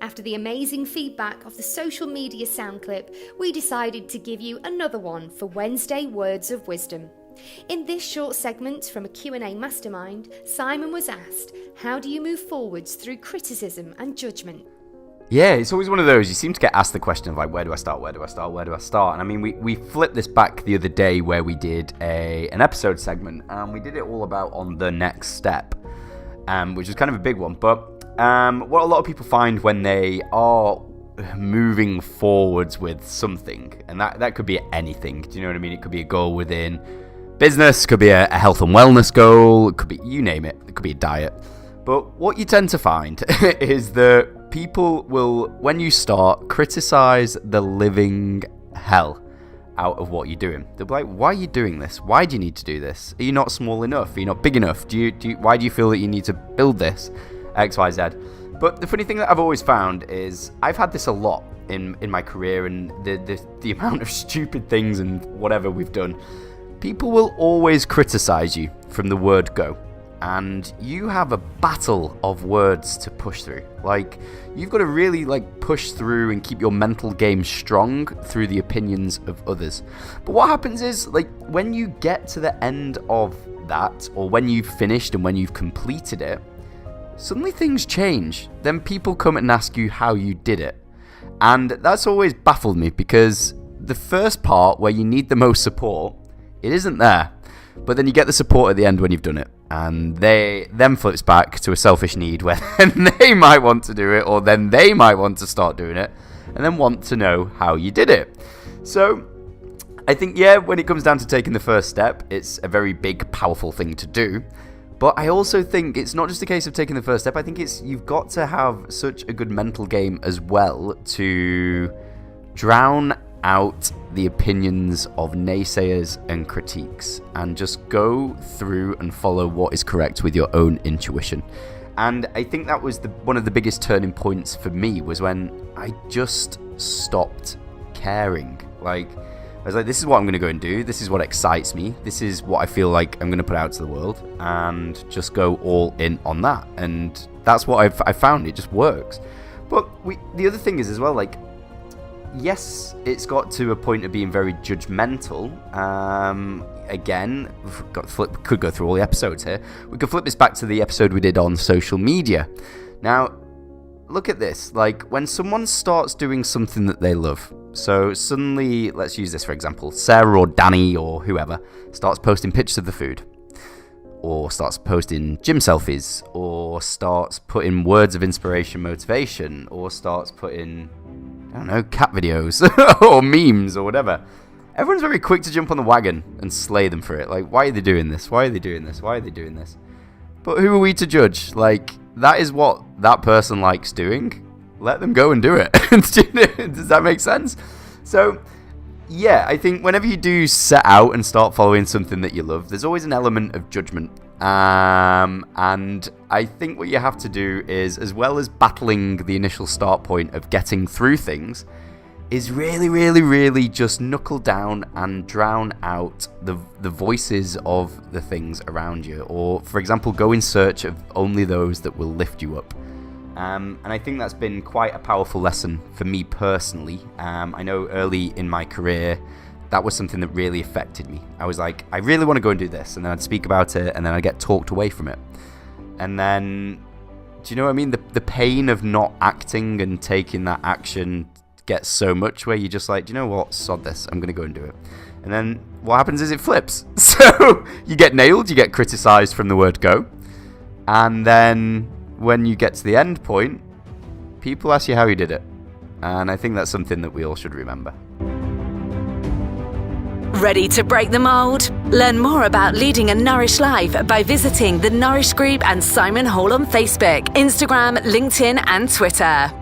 After the amazing feedback of the social media sound clip, we decided to give you another one for Wednesday Words of Wisdom. In this short segment from a Q&A mastermind, Simon was asked, how do you move forwards through criticism and judgment? Yeah, it's always one of those. You seem to get asked the question of like, where do I start? And I mean, we flipped this back the other day where we did an episode segment, and we did it all about on the next step, which is kind of a big one. But what a lot of people find when they are moving forwards with something, and that could be anything. Do you know what I mean? It could be a goal within business, could be a health and wellness goal, it could be, you name it could be a diet. But what you tend to find is that people will, when you start, criticize the living hell out of what you're doing. They'll be like, why are you doing this? Why do you need to do this? Are you not small enough? Are you not big enough? Why do you feel that you need to build this? X, Y, Z. But the funny thing that I've always found is I've had this a lot in my career, and the amount of stupid things and whatever we've done. People will always criticize you from the word go. And you have a battle of words to push through. Like, you've got to really push through and keep your mental game strong through the opinions of others. But what happens is, when you get to the end of that, or when you've finished and when you've completed it, suddenly things change. Then people come and ask you how you did it. And that's always baffled me, because the first part where you need the most support, it isn't there. But then you get the support at the end when you've done it. And they then flips back to a selfish need where they might want to do it, or then they might want to start doing it, and then want to know how you did it. So I think, when it comes down to taking the first step, it's a very big, powerful thing to do. But I also think it's not just a case of taking the first step. I think you've got to have such a good mental game as well to drown out the opinions of naysayers and critiques, and just go through and follow what is correct with your own intuition. And I think that was one of the biggest turning points for me, was when I just stopped caring. I was like, this is what I'm going to go and do. This is what excites me. This is what I feel like I'm going to put out to the world, and just go all in on that. And that's what I've found. It just works. But the other thing is as well, yes, it's got to a point of being very judgmental. Again, could go through all the episodes here. We could flip this back to the episode we did on social media. Now, look at this. When someone starts doing something that they love, so suddenly, let's use this for example, Sarah or Danny or whoever starts posting pictures of the food, or starts posting gym selfies, or starts putting words of inspiration, motivation, or starts putting, I don't know, cat videos or memes or whatever. Everyone's very quick to jump on the wagon and slay them for it. Why are they doing this? Why are they doing this? Why are they doing this? But who are we to judge? That is what that person likes doing. Let them go and do it. Does that make sense? So, I think whenever you do set out and start following something that you love, there's always an element of judgment. And I think what you have to do is, as well as battling the initial start point of getting through things, is really, really, really just knuckle down and drown out the voices of the things around you. Or, for example, go in search of only those that will lift you up. And I think that's been quite a powerful lesson for me personally. I know early in my career, that was something that really affected me. I was like, I really want to go and do this. And then I'd speak about it, and then I'd get talked away from it. And then, do you know what I mean? The pain of not acting and taking that action gets so much where you're just like, do you know what? Sod this. I'm going to go and do it. And then what happens is it flips. So you get nailed, you get criticized from the word go. And then when you get to the end point, people ask you how you did it. And I think that's something that we all should remember. Ready to break the mold? Learn more about leading a nourished life by visiting the Nourish Group and Simon Hall on Facebook, Instagram, LinkedIn and Twitter.